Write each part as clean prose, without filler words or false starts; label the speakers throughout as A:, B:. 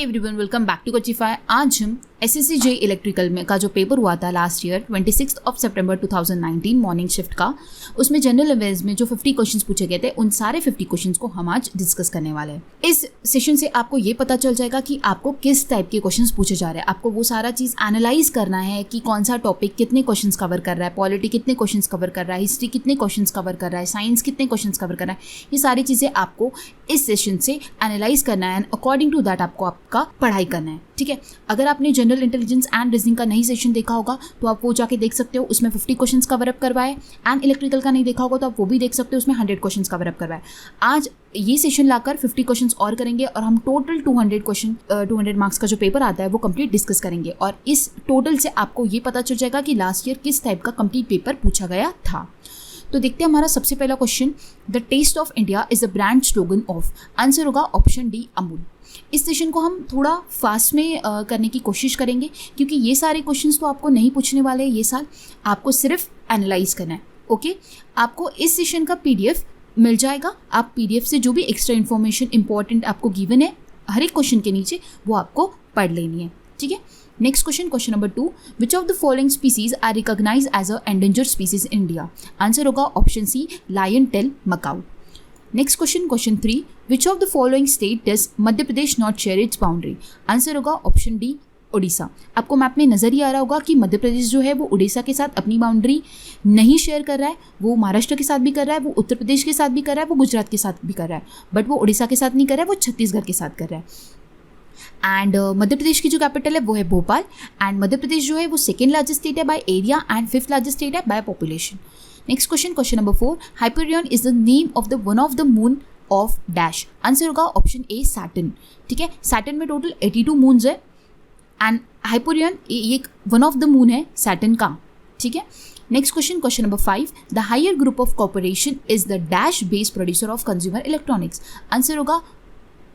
A: Everyone, welcome back to Coachify. आज हम SSC जे electrical में का जो पेपर हुआ था लास्ट ईयर 26 सितंबर 2019 मॉर्निंग शिफ्ट का, उसमें जनरल अवेयर्स में जो 50 क्वेश्चंस पूछे गए थे उन सारे 50 क्वेश्चंस को हम आज डिस्कस करने वाले हैं। इस सेशन से आपको ये पता चल जाएगा कि आपको किस टाइप के क्वेश्चंस पूछे जा रहे हैं। आपको वो सारा चीज़ एनालाइज करना है कि कौन सा टॉपिक कितने क्वेश्चंस कवर कर रहा है, पॉलिटी कितने क्वेश्चंस कवर कर रहा है, हिस्ट्री कितने क्वेश्चंस कवर कर रहा है, साइंस कितने क्वेश्चंस कवर कर रहा है। ये सारी चीज़ें आपको इस सेशन से एनालाइज करना है एंड अकॉर्डिंग टू दैट आपको आपका पढ़ाई करना है। ठीक है, अगर आपने जनरल इंटेलिजेंस एंड रीजनिंग का नहीं सेशन देखा होगा तो आप वो जाके देख सकते हो, उसमें 50 क्वेश्चंस कवर अप करवाए। एंड इलेक्ट्रिकल का नहीं देखा होगा तो आप वो भी देख सकते हो, उसमें 100 क्वेश्चंस कवर अप करवाए। आज ये सेशन लाकर 50 क्वेश्चंस और करेंगे और हम टोटल 200 मार्क्स का जो पेपर आता है वो कंप्लीट डिस्कस करेंगे। और इस टोटल से आपको ये पता चल जाएगा कि लास्ट ईयर किस टाइप का कंप्लीट पेपर पूछा गया था। तो देखते हैं हमारा सबसे पहला question, the taste of India is the brand slogan of. Answer होगा ऑप्शन डी, अमूल। इस सेशन को हम थोड़ा फास्ट में करने की कोशिश करेंगे क्योंकि ये सारे क्वेश्चंस तो आपको नहीं पूछने वाले ये साल, आपको सिर्फ एनालाइज करना है। ओके, आपको इस सेशन का पीडीएफ मिल जाएगा। आप पीडीएफ से जो भी एक्स्ट्रा इन्फॉर्मेशन इंपॉर्टेंट आपको गिवन है हर एक क्वेश्चन के नीचे वो आपको पढ़ लेनी है। ठीक है, next question, question number 2, which of the following species are recognised as a endangered species in India. Answer होगा option C, lion tail macaque. Next question, question 3, which of the following state does Madhya Pradesh not share its boundary. Answer होगा option D, Orissa. आपको map में नज़र ही आ रहा होगा कि मध्य प्रदेश जो है वो उड़ीसा के साथ अपनी बाउंड्री नहीं शेयर कर रहा है, वो महाराष्ट्र के साथ भी कर रहा है, वो उत्तर प्रदेश के साथ भी कर रहा है, वो गुजरात के साथ भी कर रहा है, बट वो उड़ीसा के साथ नहीं कर रहा है, वो छत्तीसगढ़ के साथ कर रहा है। एंड मध्य प्रदेश की जो कैपिटल है वो है भोपाल। एंड मध्य प्रदेश जो है वो सेकेंड लार्जेस्ट स्टेट है by area and 5th largest state है by population. Next question, question number 4, Hyperion is the name of the one of the moon of dash. Answer होगा ऑप्शन ए, सैटर्न। ठीक है, Saturn में total 82 moons है and Hyperion एक one of the moon है Saturn का। ठीक है, next question, question number 5, the Haier group of corporation is the dash based producer of consumer electronics. Answer होगा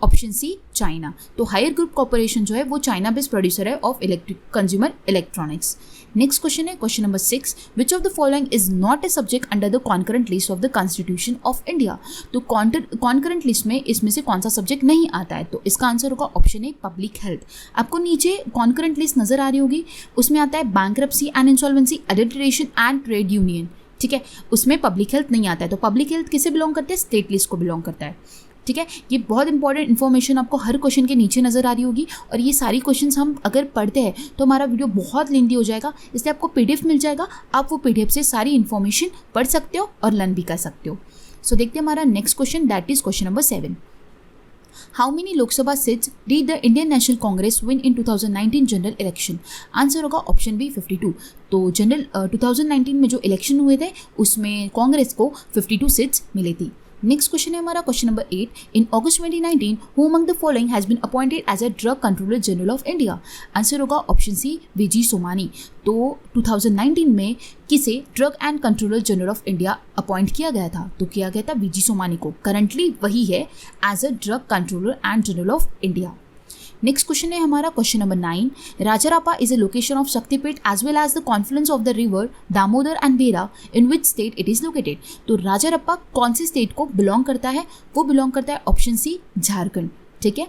A: ऑप्शन सी, चाइना। तो Haier group corporation जो है वो चाइना बेस्ड प्रोड्यूसर है of consumer electronics. Next question है question number 6, which of the following is not a subject under the concurrent list of the constitution of India. तो concurrent list में इसमें से कौन सा सब्जेक्ट नहीं आता है, तो इसका आंसर होगा ऑप्शन ए, पब्लिक हेल्थ। आपको नीचे कॉन्करेंट लिस्ट नजर आ रही होगी, उसमें आता है bankruptcy and insolvency, adulteration and trade union. ठीक है, उसमें पब्लिक हेल्थ नहीं आता है। तो पब्लिक हेल्थ किसे बिलोंग करते हैं, स्टेट लिस्ट को बिलोंग करता है। ठीक है, ये बहुत इंपॉर्टेंट इन्फॉर्मेशन आपको हर क्वेश्चन के नीचे नजर आ रही होगी और ये सारी क्वेश्चंस हम अगर पढ़ते हैं तो हमारा वीडियो बहुत लेंथी हो जाएगा, इसलिए आपको पीडीएफ मिल जाएगा। आप वो पीडीएफ से सारी इन्फॉर्मेशन पढ़ सकते हो और लर्न भी कर सकते हो। सो देखते हैं हमारा next question, that is question number 7, how many Lok Sabha seats did the Indian national Congress win in 2019 general election. Answer होगा ऑप्शन बी, 52। तो जनरल 2019 में जो इलेक्शन हुए थे उसमें कांग्रेस को 52 सीट्स मिली थी। नेक्स्ट क्वेश्चन है हमारा question number 8, in August 2019 who among the following has been appointed as a drug controller general of India. Answer होगा ऑप्शन सी, वीजी सोमानी। तो 2019 में किसे drug and controller general of India appoint किया गया था, तो किया गया था वीजी सोमानी को। करंटली वही है as a drug controller and general of India. Next question है हमारा question number 9, Rajrappa is a location of Shaktipeeth as well as the confluence of the river Damodar and Bera, in which state it is located. तो राजारापा कौन सी state को belong करता है, वो belong करता है ऑप्शन सी, झारखंड। ठीक है,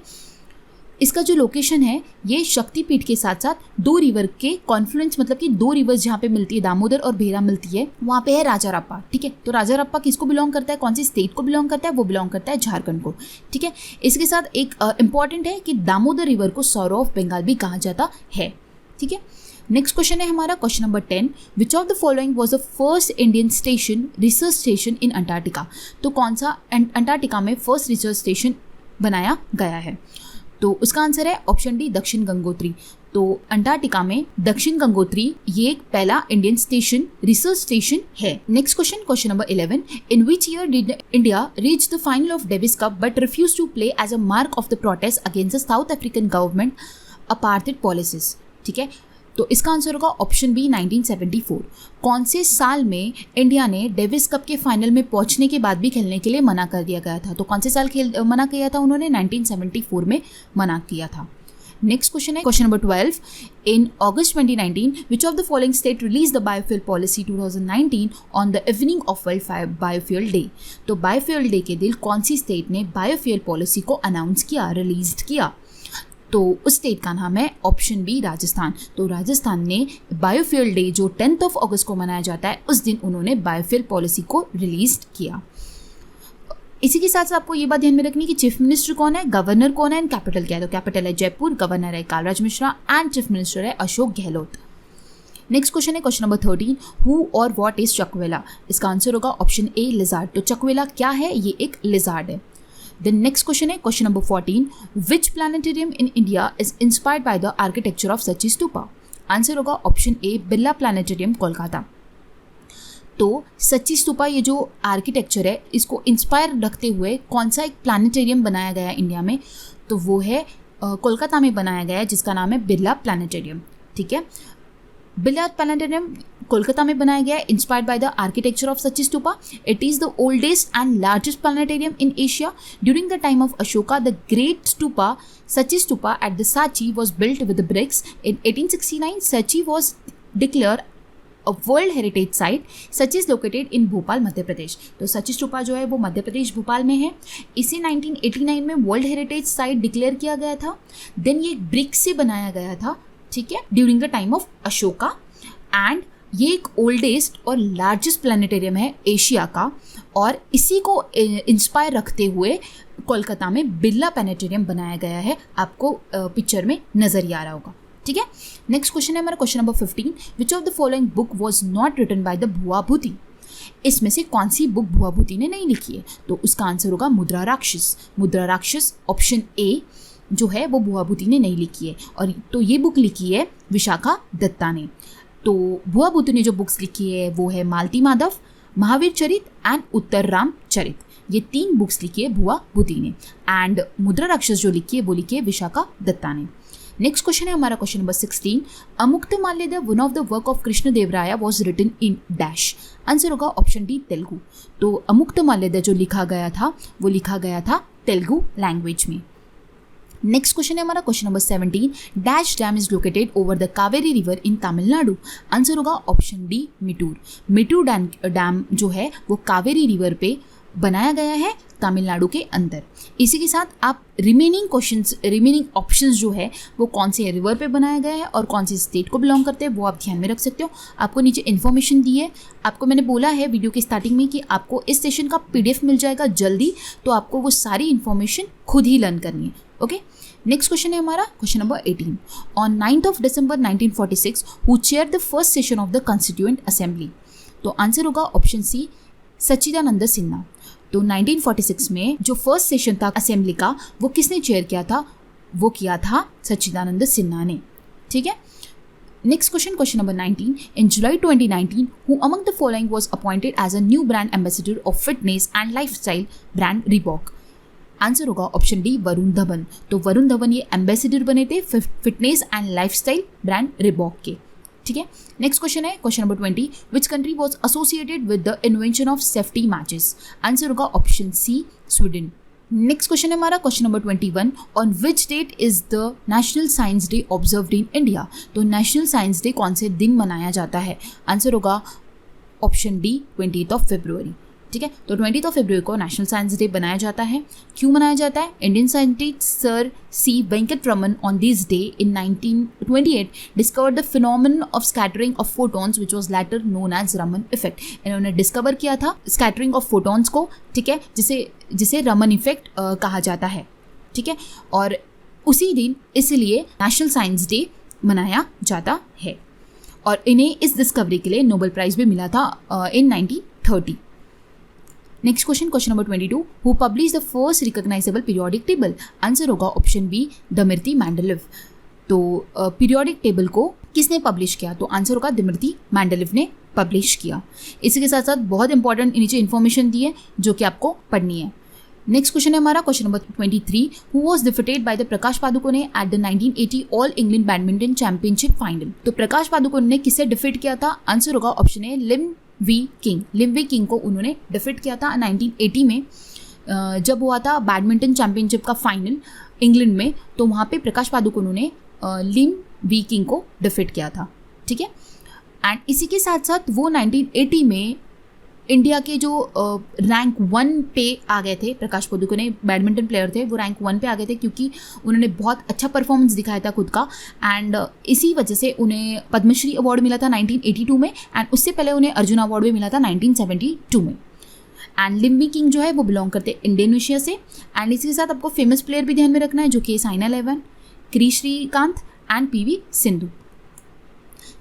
A: इसका जो लोकेशन है ये शक्तिपीठ के साथ साथ दो रिवर के कॉन्फ्लुएंस, मतलब कि दो रिवर्स जहाँ पे मिलती है, दामोदर और भेरा मिलती है, वहाँ पे है राजारापा। ठीक है, तो राजारापा किसको बिलोंग करता है, कौन सी स्टेट को बिलोंग करता है, वो बिलोंग करता है झारखंड को। ठीक है, इसके साथ एक इंपॉर्टेंट है कि दामोदर रिवर को सौर ऑफ बंगाल भी कहा जाता है। ठीक है, नेक्स्ट क्वेश्चन है हमारा question number 10, which of the following was the first Indian station research station in Antarctica. तो कौन सा अंटार्कटिका में फर्स्ट रिसर्च स्टेशन बनाया गया है, तो उसका आंसर है ऑप्शन डी, दक्षिण गंगोत्री। तो अंटार्कटिका में दक्षिण गंगोत्री ये एक पहला इंडियन स्टेशन, रिसर्च स्टेशन है। Next question, question number 11, in which year did India reach the final of Davis Cup but refuse to play as a mark of the protest against the South African government apartheid policies. ठीक है, तो इसका answer होगा option B, 1974। कौन से साल में India ने डेविस कप के फाइनल में पहुंचने के बाद भी खेलने के लिए मना कर दिया गया था, तो कौन से साल मना किया था उन्होंने, 1974 में मना किया था। नेक्स्ट क्वेश्चन है question number 12, in August 2019 which of the following state release the biofuel policy 2019 on the evening of world biofuel day. तो बायोफ्यूल डे के दिन कौन सी स्टेट ने बायोफ्यूल पॉलिसी को अनाउंस किया, रिलीज किया। तो उस स्टेट का नाम है ऑप्शन बी राजस्थान। तो राजस्थान ने बायोफ्यूल डे जो 10 अगस्त को मनाया जाता है, उस दिन उन्होंने बायोफ्यूल पॉलिसी को रिलीज किया। इसी के साथ साथ आपको ये बात ध्यान में रखनी कि चीफ मिनिस्टर कौन है, गवर्नर कौन है एंड कैपिटल क्या है। तो कैपिटल है जयपुर, गवर्नर है Kalraj Mishra and chief minister है अशोक गहलोत। नेक्स्ट क्वेश्चन है क्वेश्चन नंबर 13, हु और व्हाट इज चकवेला। इसका आंसर होगा ऑप्शन ए लिजार्ड। तो चकवेला क्या है, ये एक लिजार्ड है। देन नेक्स्ट क्वेश्चन है question number 14, which planetarium in India is inspired by the architecture of सची स्तूपा। आंसर होगा option A Birla planetarium Kolkata. तो सची स्तूपा ये जो आर्किटेक्चर है, इसको इंस्पायर रखते हुए कौन सा एक प्लानिटेरियम बनाया गया है इंडिया में, तो वो है कोलकाता में बनाया गया है, जिसका नाम है बिरला प्लानिटेरियम। ठीक है, बिरला प्लानिटेरियम कोलकाता में बनाया गया है, inspired by the architecture of सची stupa. It is the oldest and largest planetarium in Asia. During the time of Ashoka, the great stupa Sachi stupa at the साची was built with BRICS. In 1869 Sachi was declare a world heritage site. Sachi is located in Bhopal Madhya Pradesh. तो सची स्तूपा जो है वो मध्य प्रदेश भोपाल में है। इसे 1989 में वर्ल्ड हेरिटेज साइट डिक्लेयर किया गया था। देन ये ब्रिक से बनाया गया था, ठीक है, during the time of Ashoka. And ये एक ओल्डेस्ट और लार्जेस्ट प्लानिटेरियम है एशिया का, और इसी को इंस्पायर रखते हुए कोलकाता में बिरला प्लानिटेरियम बनाया गया है। आपको पिक्चर में नजर ही आ रहा होगा। ठीक है, नेक्स्ट क्वेश्चन है हमारा question number 15, which of the following book was not written by the Bhavabhuti. इसमें से कौन सी बुक भुआ भूति ने नहीं लिखी है। तो उसका आंसर होगा मुद्रा राक्षस। मुद्रा राक्षस ऑप्शन ए जो है वो भुआ भूति ने नहीं लिखी है, और तो ये बुक लिखी है विशाखा दत्ता ने। तो भुआ भूति ने जो बुक्स लिखी है वो है मालती माधव, महावीर चरित एंड उत्तर राम चरित। ये 3 बुक्स लिखी है भुआ भूति ने। एंड मुद्रा राक्षस जो लिखी है वो लिखी है विशाखा दत्ता ने। नेक्स्ट क्वेश्चन है हमारा question number 16, Amuktamalyada one of the work of Krishna Devaraya was written in dash. Answer होगा ऑप्शन डी तेलुगु। तो अमुक्तमाल्यद जो लिखा गया था वो लिखा गया था तेलुगु लैंग्वेज में। नेक्स्ट क्वेश्चन है हमारा question number 17, dash dam is located over the Kaveri river in Tamil Nadu. Answer होगा ऑप्शन डी मिटूर। मिटूर डैम जो है वो कावेरी रिवर पे बनाया गया है तमिलनाडु के अंदर। इसी के साथ आप रिमेनिंग ऑप्शंस जो है वो कौन से रिवर पे बनाया गया है और कौन सी स्टेट को बिलोंग करते हैं वो आप ध्यान में रख सकते हो। आपको नीचे इन्फॉर्मेशन दी है। आपको मैंने बोला है वीडियो के स्टार्टिंग में कि आपको इस सेशन का PDF मिल जाएगा जल्दी, तो आपको वो सारी इन्फॉर्मेशन खुद ही लर्न करनी है। ओके, नेक्स्ट क्वेश्चन है हमारा question number 18, on 9 December 1946 who chair the first session of the constituent assembly. तो आंसर होगा ऑप्शन सी सच्चिदानंद सिन्हा। तो 1946 में जो फर्स्ट सेशन था असेंबली का वो किसने चेयर किया था, वो किया था सच्चिदानंद सिन्हा ने। ठीक है, next question, question number 19, in July 2019 who among the following was appointed as a new brand ambassador of fitness and lifestyle brand Reebok. Answer होगा ऑप्शन डी वरुण धवन। तो वरुण धवन ये एम्बेसडर बने थे fitness and lifestyle brand Reebok के। ठीक है, next question है question number 20, which country was associated with the invention of safety matches. Answer होगा ऑप्शन सी स्वीडन। नेक्स्ट क्वेश्चन है हमारा question number 21, on which date is the National Science Day observed in India. तो National Science Day कौन से दिन मनाया जाता है। आंसर होगा ऑप्शन डी 20 फरवरी। ठीक है, तो 20 फरवरी को नेशनल साइंस डे बनाया जाता है। क्यों मनाया जाता है, Indian scientist Sir C Venkata Raman on this day in 1928 discovered the phenomenon of scattering of photons which was later known as Raman effect. इन्होंने डिस्कवर किया था स्कैटरिंग ऑफ फोटॉन्स को, ठीक है, जिसे रमन इफेक्ट कहा जाता है। ठीक है, और उसी दिन इसलिए नेशनल साइंस डे मनाया जाता है, और इन्हें इस डिस्कवरी के लिए नोबेल प्राइज भी मिला था इन 1930। Next question, question number 22, who publish the first recognisable periodic table. Answer होगा ऑप्शन बी दमिर्ती मेंडलीव। तो पीरियोडिक टेबल को किसने पब्लिश किया, तो आंसर होगा दमिर्ती मेंडलीव ने पब्लिश किया। इसी के साथ साथ बहुत इंपॉर्टेंट नीचे इन्फॉर्मेशन दी है जो कि आपको पढ़नी है। नेक्स्ट क्वेश्चन है हमारा question number 23, who was defeated by the Prakash Padukone at the 1980 all England badminton championship final. तो प्रकाश पादुकोणे ने किसे डिफीट किया था। आंसर होगा option A Liem Swie King को उन्होंने डिफीट किया था 1980 में। जब हुआ था बैडमिंटन चैंपियनशिप का फाइनल इंग्लैंड में, तो वहाँ पे प्रकाश पादुकोणे ने लिम वी किंग को डिफीट किया था। ठीक है, एंड इसी के साथ साथ वो 1980 में इंडिया के जो रैंक 1 पे आ गए थे, प्रकाश पादुकोणे बैडमिंटन प्लेयर थे, वो रैंक 1 पे आ गए थे क्योंकि उन्होंने बहुत अच्छा परफॉर्मेंस दिखाया था खुद का, एंड इसी वजह से उन्हें पद्मश्री अवार्ड मिला था 1982 में, एंड उससे पहले उन्हें अर्जुन अवार्ड भी मिला था 1972 में। एंड लिम्बी किंग जो है वो बिलोंग करते हैं इंडोनेशिया से। एंड इसके साथ आपको फेमस प्लेयर भी ध्यान में रखना है जो कि Saina Nehwal, Kris Srikanth and PV Sindhu.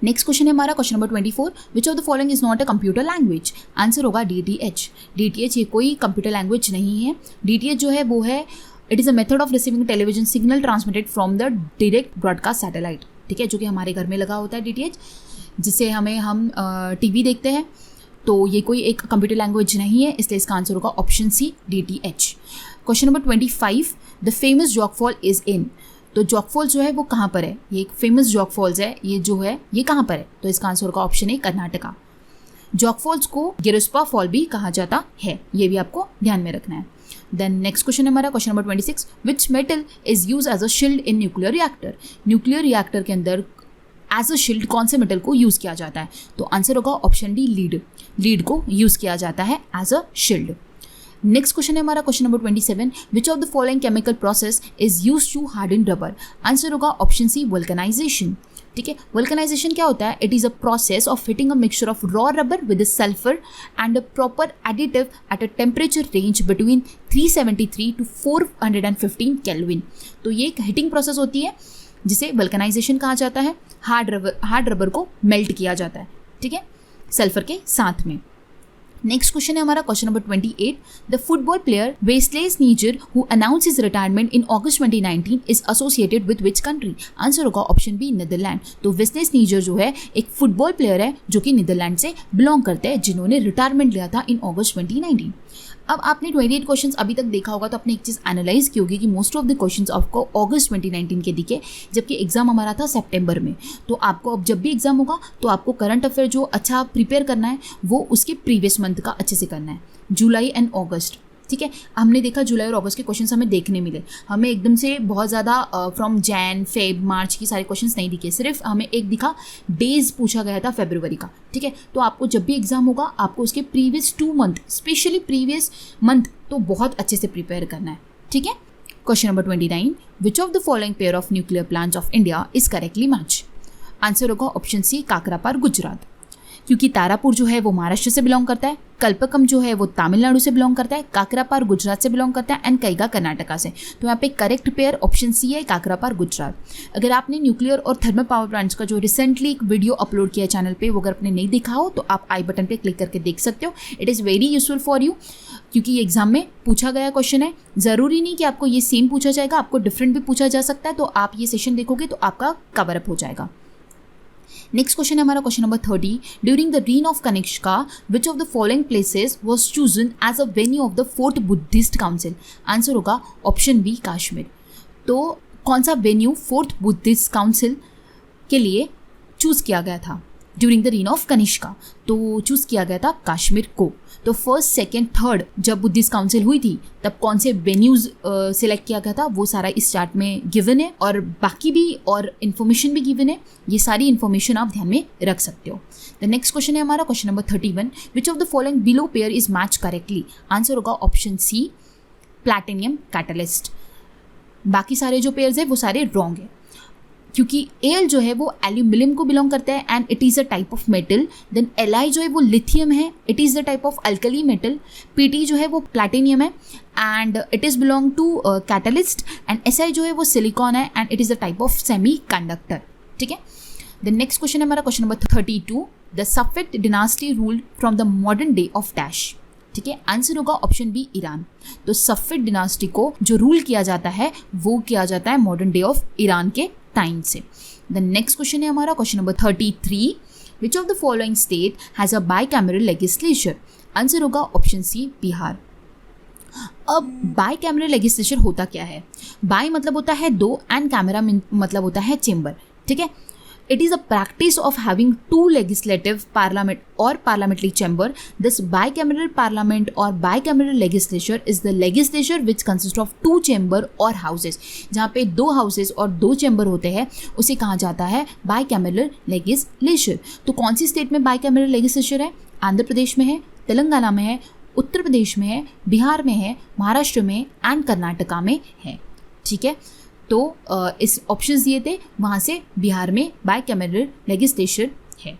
A: Next question है हमारा question number 24, which of the following is not a computer language. Answer होगा DTH। DTH ये कोई कंप्यूटर लैंग्वेज नहीं है। DTH जो है वो है, it is a method of receiving television signal transmitted from the direct broadcast satellite, ठीक है, जो कि हमारे घर में लगा होता है DTH, जिससे हम TV देखते हैं। तो ये कोई एक कंप्यूटर लैंग्वेज नहीं है, इसलिए इसका आंसर होगा option C DTH। Question number 25, the famous Jog fall is in. तो जॉग फॉल्स जो है वो कहाँ पर है, ये एक फेमस जॉग फॉल्स है, ये जो है ये कहाँ पर है, तो इसका आंसर होगा option A Karnataka. Jog falls को गिरस्पा फॉल भी कहा जाता है, ये भी आपको ध्यान में रखना है। देन नेक्स्ट क्वेश्चन है हमारा question number 26, which metal is use as a shield in nuclear reactor. Nuclear reactor के अंदर एज अ शील्ड कौन से मेटल को यूज़ किया जाता है, तो आंसर होगा ऑप्शन डी लीड। लीड को यूज़ किया जाता है as a shield. Next question है हमारा question number 27, which of the following chemical process is use to harden rubber. Answer होगा ऑप्शन सी वल्कनाइजेशन, ठीक है। वल्कनाइजेशन क्या होता है, it is a process of heating a mixture of raw rubber with sulphur and a proper additive at a temperature range between 373 to 415 kelvin. तो ये एक hitting process होती है जिसे वल्कनाइजेशन कहा जाता है। हार्ड रबर को मेल्ट किया जाता है, ठीक है, सल्फर के साथ में। नेक्स्ट क्वेश्चन है हमारा question number 28, the football player Wesley Sneijder who announce his retirement in August 2019 is associated with which country. Answer होगा ऑप्शन बी नीदरलैंड। तो वेस्ले स्नीजर जो है एक फुटबॉल प्लेयर है जो कि नीदरलैंड से बिलोंग करते हैं, जिन्होंने रिटायरमेंट लिया था इन अगस्त 2019। अब आपने 28 क्वेश्चंस अभी तक देखा होगा, तो आपने एक चीज़ एनालाइज की होगी कि मोस्ट ऑफ द क्वेश्चंस आपको अगस्त 2019 के दिखे, जबकि एग्जाम हमारा था सितंबर में। तो आपको अब जब भी एग्जाम होगा तो आपको करंट अफेयर जो अच्छा प्रिपेयर करना है वो उसके प्रीवियस मंथ का अच्छे से करना है, जुलाई एंड अगस्त, ठीक है। हमने देखा जुलाई और अगस्त के क्वेश्चंस हमें देखने मिले, हमें एकदम से बहुत ज़्यादा फ्रॉम जैन फेब मार्च की सारे क्वेश्चंस नहीं दिखे, सिर्फ हमें एक दिखा डेज पूछा गया था फरवरी का, ठीक है। तो आपको जब भी एग्जाम होगा आपको उसके previous 2 month, specially previous month तो बहुत अच्छे से प्रिपेयर करना है, ठीक है। Question number 29, which of the following pair of nuclear plants of India is correctly match. Answer होगा ऑप्शन सी काकरापार गुजरात, क्योंकि तारापुर जो है वो महाराष्ट्र से बिलोंग करता है, कल्पकम जो है वो तमिलनाडु से बिलोंग करता है, काकरापार गुजरात से बिलोंग करता है एंड कैगा कर्नाटका से। तो यहाँ पे करेक्ट पेयर ऑप्शन सी है काकरापार गुजरात। अगर आपने न्यूक्लियर और थर्मल पावर प्लांट्स का जो रिसेंटली एक वीडियो अपलोड किया है चैनल पे, वो अगर आपने नहीं देखा हो तो आप आई बटन पे क्लिक करके देख सकते हो। It is very useful for you, क्योंकि ये एग्जाम में पूछा गया क्वेश्चन है। ज़रूरी नहीं कि आपको ये सेम पूछा जाएगा, आपको डिफरेंट भी पूछा जा सकता है। तो आप ये सेशन देखोगे तो आपका कवर अप हो जाएगा। नेक्स्ट क्वेश्चन है हमारा question number 30, during the reign of Kanishka which of the following places was chosen as a venue of the 4th Buddhist council. Answer होगा ऑप्शन बी काश्मीर। तो कौन सा वेन्यू 4th बुद्धिस्ट काउंसिल के लिए चूज किया गया था during the reign of Kanishka, तो चूज किया गया था काश्मीर को। तो 1st, 2nd, 3rd जब बुद्धिस्ट काउंसिल हुई थी तब कौन से वेन्यूज़ सिलेक्ट किया गया था वो सारा इस चार्ट में गिवन है, और बाकी भी और इन्फॉर्मेशन भी गिवन है। ये सारी इन्फॉर्मेशन आप ध्यान में रख सकते हो। द नेक्स्ट क्वेश्चन है हमारा question number 31, which of the following below pair is match correctly. Answer होगा ऑप्शन सी प्लैटिनियम कैटलिस्ट। बाकी सारे जो पेयर्स है वो सारे रॉन्ग है, क्योंकि एल जो है वो एल्यूमिनियम को बिलोंग करता है and it is a type of metal. Then L जो है वो लिथियम है, it is the type of alkali metal. PT जो है वो प्लैटिनियम है and it is belong to catalyst. And SI जो है वो सिलिकॉन है and it is the type of semi conductor, ठीक है। द नेक्स्ट क्वेश्चन है हमारा question number 32, the Safavid dynasty ruled from the modern day of dash, ठीक है। आंसर होगा ऑप्शन बी ईरान। तो सफेद डिनास्टी को जो रूल किया जाता है वो किया जाता है मॉडर्न डे ऑफ ईरान के टाइम से। द नेक्स्ट क्वेश्चन है हमारा question number 33, which of the following state has a bicameral legislature. Answer होगा ऑप्शन सी बिहार। अब बाइकैमरल लेजिस्लेचर होता क्या है, बाई मतलब होता है दो एंड कैमरा मतलब होता है चेंबर, ठीक है। It is a practice of having 2 legislative parliament or parliamentary chamber. This bicameral parliament or bicameral legislature is the legislature which consists of 2 chamber or houses. जहाँ पे 2 houses और 2 chamber होते हैं उसे कहा जाता है bicameral legislature। तो कौन सी स्टेट में bicameral legislature है, आंध्र प्रदेश में है, तेलंगाना में है, उत्तर प्रदेश में है, बिहार में है, महाराष्ट्र में एंड कर्नाटका में है। ठीक है, तो इस ऑप्शंस दिए थे, वहाँ से बिहार में बाइकैमरल लेजिस्लेचर है।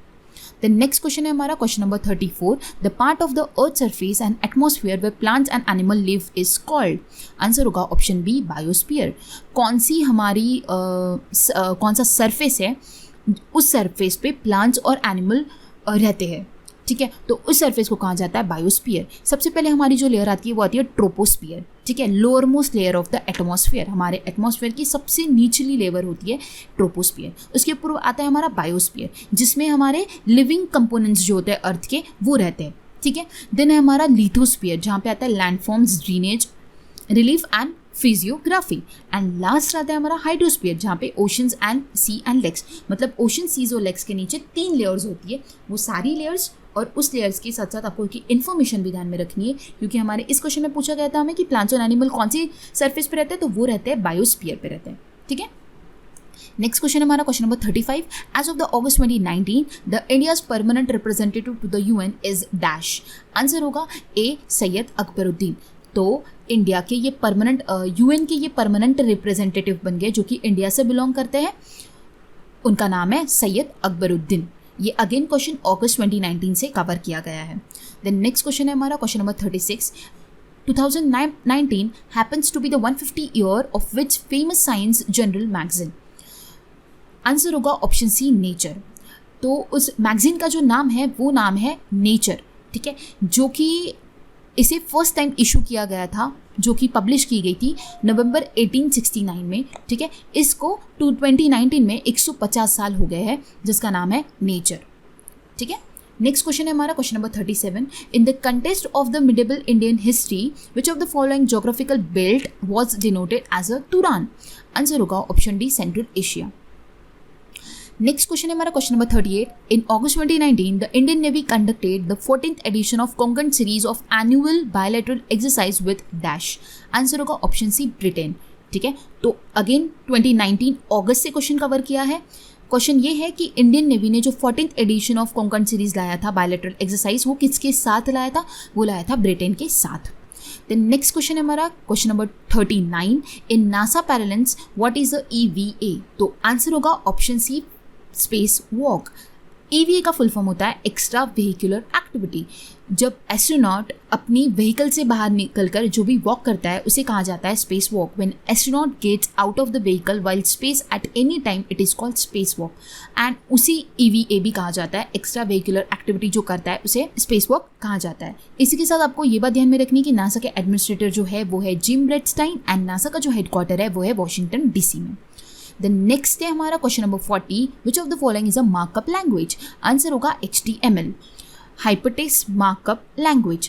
A: द नेक्स्ट क्वेश्चन है हमारा question number 34, the part of the earth surface and atmosphere way plants and animal live is called. Answer होगा ऑप्शन बी बायोस्फीयर। कौन सी हमारी कौन सा सरफेस है, उस सरफेस पे प्लांट्स और एनिमल रहते हैं। ठीक है, तो उस सरफेस को कहा जाता है बायोस्फीयर। सबसे पहले हमारी जो लेयर आती है वो आती है ट्रोपोस्फीयर। ठीक है, lower most layer of the atmosphere, हमारे एटमॉस्फेयर की सबसे निचली लेयर होती है ट्रोपोस्फीयर। उसके ऊपर आता है हमारा बायोस्फीयर, जिसमें हमारे लिविंग कंपोनेंट्स जो होते हैं अर्थ के वो रहते हैं। ठीक है, देन है हमारा लिथोस्फीयर, जहाँ पे आता है landforms, drainage, relief and physiography. And last आता है हमारा हाइड्रोस्फीयर, जहाँ पे oceans and sea and lakes, मतलब ओशन, सीज और लेक्स के नीचे 3 लेयर्स होती है। वो सारी लेयर्स और उस लेयर्स के साथ साथ आपको की इन्फॉर्मेशन भी ध्यान में रखनी है, क्योंकि हमारे इस क्वेश्चन में पूछा गया था हमें कि प्लांट्स और एनिमल कौन सी सरफेस पे रहते हैं, तो वो रहते हैं बायोस्फीयर पे रहते हैं। ठीक है, नेक्स्ट क्वेश्चन हमारा question number 35, as of the August 2019 the India's permanent representative to the UN is dash. Answer होगा ए सैयद अकबरुद्दीन। तो इंडिया के ये परमानेंट यूएन के ये परमानेंट रिप्रेजेंटेटिव बन गए जो कि इंडिया से बिलोंग करते हैं, उनका नाम है सैयद अकबरुद्दीन। ये अगेन क्वेश्चन अगस्त 2019 से कवर किया गया है। देन नेक्स्ट क्वेश्चन है हमारा question number 36, 2019 happens to be the 150 year of which famous science journal magazine। Answer होगा ऑप्शन सी नेचर। तो उस मैगजीन का जो नाम है वो नाम है नेचर। ठीक है, जो कि इसे फर्स्ट टाइम इशू किया गया था, जो कि पब्लिश की गई थी नवंबर 1869 में। ठीक है, इसको 2019 में 150 साल हो गए हैं, जिसका नाम है नेचर। ठीक है, नेक्स्ट क्वेश्चन है हमारा question number 37, in the contest of the medieval Indian history which of the following geographical belt was denoted as a Turan. Answer होगा option D central Asia. Next question है हमारा question number 38, in August 2019 the Indian navy conducted the 14th edition of Konkan series of annual bilateral exercise with dash. Answer होगा option C Britain. ठीक है, तो again 2019 अगस्त से question cover किया है। Question ये है कि इंडियन नेवी ने जो 14th edition of Konkan series लाया था बायलैटरल एक्सरसाइज, वो किसके साथ लाया था? वो लाया था ब्रिटेन के साथ। देन नेक्स्ट क्वेश्चन है हमारा question number 39, in NASA parlance what is the EVA। तो आंसर होगा option C space walk. EVA का फुल फॉर्म होता है एक्स्ट्रा व्हीकुलर एक्टिविटी। जब एस्ट्रोनॉट अपनी व्हीकल से बाहर निकलकर जो भी वॉक करता है उसे कहा जाता है space walk. When astronaut gets out of the vehicle while space at any time it is called space walk. And उसी EVA भी कहा जाता है, एक्स्ट्रा व्हीकुलर एक्टिविटी जो करता है उसे स्पेस वॉक कहा जाता है। इसी के साथ आपको ये बात ध्यान में रखनी कि नासा के एडमिनिस्ट्रेटर जो है वो है जिम रेडस्टाइन एंड नासा का जो हेडक्वार्टर है वो है वॉशिंगटन DC में। देन नेक्स्ट है हमारा question number 40, which of the following is a markup language. Answer होगा HTML, हाइपरटेक्स्ट मार्कअप लैंग्वेज।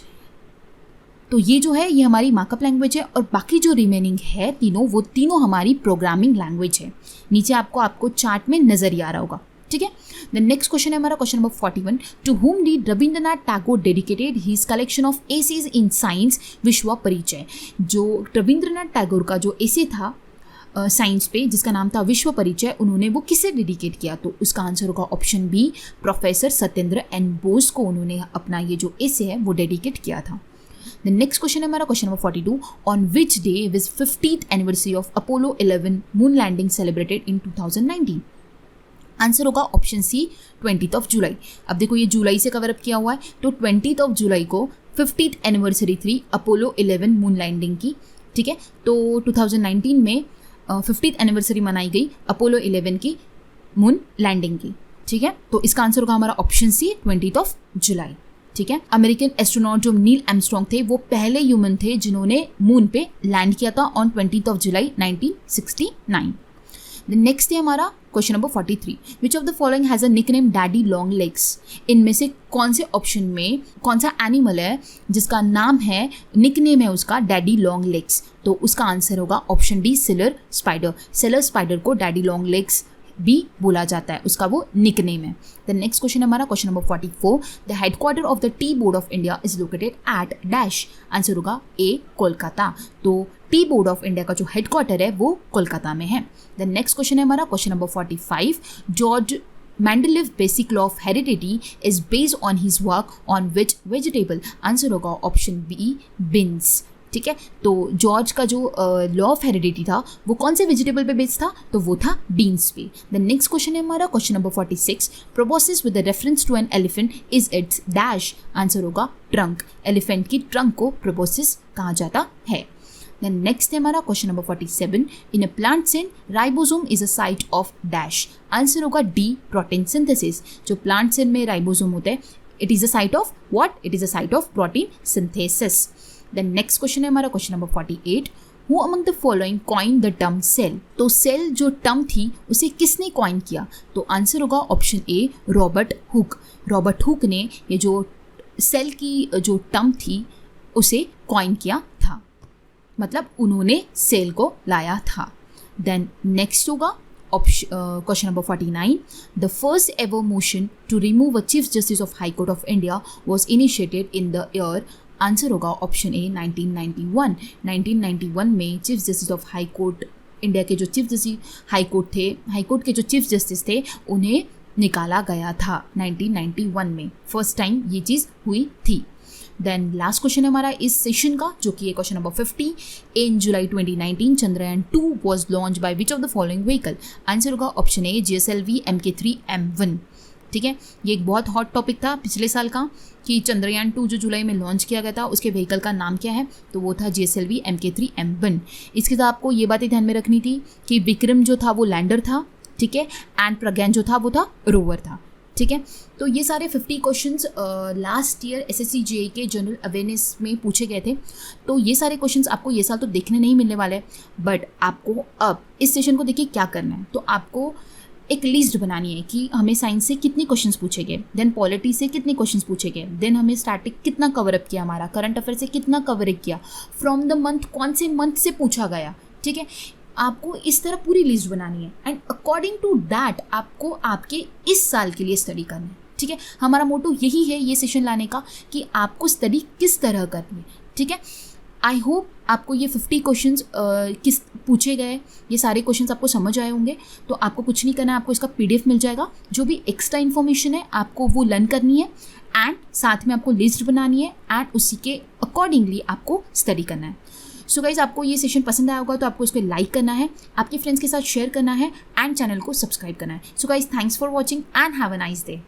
A: तो ये जो है ये हमारी मार्कअप लैंग्वेज है, और बाकी जो रिमेनिंग है तीनों, वो तीनों हमारी प्रोग्रामिंग लैंग्वेज है। नीचे आपको चार्ट में नजर ही आ रहा होगा। ठीक है, द नेक्स्ट क्वेश्चन है हमारा question number 41, to whom did Rabindranath Tagore dedicated his collection of essays in science Vishwa Parichay. जो रविंद्रनाथ टैगोर का जो एसे था साइंस पे जिसका नाम था विश्व परिचय, उन्होंने वो किसे डेडिकेट किया? तो उसका आंसर होगा option B professor Satyendra N Bose को उन्होंने अपना ये जो एसे है वो डेडिकेट किया था। द नेक्स्ट क्वेश्चन है हमारा question number 42, on which day was 50th anniversary of Apollo 11 moon landing celebrated in 2019। Answer होगा ऑप्शन सी 20th जुलाई। अब देखो ये जुलाई से कवर अप किया हुआ है, तो 20th जुलाई को 50th एनिवर्सरी थी अपोलो 11 मून लैंडिंग की। ठीक है, तो 2019 में 50th एनिवर्सरी मनाई गई अपोलो 11 की मून लैंडिंग की। ठीक है, तो इसका आंसर होगा हमारा ऑप्शन सी 20th जुलाई। ठीक है, अमेरिकन एस्ट्रोनॉट जो नील आर्मस्ट्रांग थे वो पहले ह्यूमन थे जिन्होंने मून पे लैंड किया था ऑन 20th जुलाई 1969। नेक्स्ट है हमारा question number 43, which of the following has a nickname daddy long legs. इनमें से कौन से ऑप्शन में कौन सा एनिमल है जिसका नाम है, निकनेम है उसका डैडी लॉन्ग लेग्स? तो उसका आंसर होगा option D seller spider. Seller spider को डैडी लॉन्ग लेग्स भी बोला जाता है, उसका वो निकनेम है। द नेक्स्ट क्वेश्चन हमारा question number 44, the headquarter of the tea board of India is located at dash. Answer होगा ए कोलकाता। तो टी बोर्ड ऑफ इंडिया का जो हेडक्वार्टर है वो कोलकाता में है। द नेक्स्ट क्वेश्चन है हमारा question number 45, George Mendeleev basic law of heredity is based on his work on which vegetable? Answer होगा ऑप्शन बी, बीन्स। ठीक है, तो जॉर्ज का जो लॉ ऑफ हेरिडिटी था वो कौन से वेजिटेबल पे बेस्ड था? तो वो था बीन्स पे। द नेक्स्ट क्वेश्चन है हमारा question number 46, proboscis with the reference to an elephant is its dash. Answer होगा ट्रंक। एलिफेंट की ट्रंक को प्रोबोसिस कहा जाता है। देन नेक्स्ट है हमारा question number 47, in a plant cell ribosome is a site of dash. Answer होगा D, protein synthesis. जो प्लांट सेल में राइबोसोम होता है, it is a site of what? It is a site of protein synthesis. Then next question है हमारा question number 48, who among the following coin the term cell. तो cell जो term थी उसे किसने कॉइन किया? तो आंसर होगा option A, Robert Hooke. Robert Hooke ने ये जो सेल की जो टर्म थी उसे कॉइन किया था, मतलब उन्होंने सेल को लाया था। देन नेक्स्ट होगा question number 49, the first ever motion to remove a chief justice of high court of India was initiated in the year. Answer होगा ऑप्शन ए, 1991। 1991 में chief justice of high court India के जो chief justice high court के जो chief justice थे उन्हें निकाला गया था 1991 में। फर्स्ट टाइम ये चीज़ हुई थी। देन लास्ट क्वेश्चन है हमारा इस सेशन का, जो कि है question number 50, in July 2019 Chandrayaan 2 was launch by which of the following vehicle. Answer होगा ऑप्शन ए, GSLV MK3M1। ठीक है, ये एक बहुत हॉट टॉपिक था पिछले साल का कि चंद्रयान 2 जो जुलाई में लॉन्च किया गया था उसके व्हीकल का नाम क्या है? तो वो था GSLV MK3M1। इसके साथ आपको ये बातें ध्यान में रखनी थी कि विक्रम जो था वो लैंडर था, ठीक है, एंड प्रज्ञान जो था वो था रोवर था। ठीक है, तो ये सारे 50 questions last year SSC JEE के जनरल अवेयरनेस में पूछे गए थे। तो ये सारे क्वेश्चंस आपको ये साल तो देखने नहीं मिलने वाले, बट आपको अब इस सेशन को देखिए क्या करना है। तो आपको एक लिस्ट बनानी है कि हमें साइंस से कितने क्वेश्चंस पूछे गए, देन पॉलिटी से कितने क्वेश्चंस पूछे गए, देन हमें स्टैटिक कितना कवरअप किया, हमारा करंट अफेयर से कितना कवरअप किया, फ्रॉम द मंथ कौन से मंथ से पूछा गया। ठीक है, आपको इस तरह पूरी लिस्ट बनानी है एंड अकॉर्डिंग टू दैट आपको आपके इस साल के लिए स्टडी करना है। ठीक है, हमारा मोटो यही है ये सेशन लाने का कि आपको स्टडी किस तरह करनी है। ठीक है, आई होप आपको ये 50 क्वेश्चंस किस पूछे गए, ये सारे क्वेश्चंस आपको समझ आए होंगे। तो आपको कुछ नहीं करना है, आपको इसका PDF मिल जाएगा। जो भी एक्स्ट्रा इन्फॉर्मेशन है आपको वो लर्न करनी है एंड साथ में आपको लिस्ट बनानी है एंड उसी के अकॉर्डिंगली आपको स्टडी करना है। सो गाइज, आपको ये सेशन पसंद आया होगा तो आपको इसको लाइक करना है, आपके फ्रेंड्स के साथ शेयर करना है एंड चैनल को सब्सक्राइब करना है। So guys, thanks for watching and have a nice day.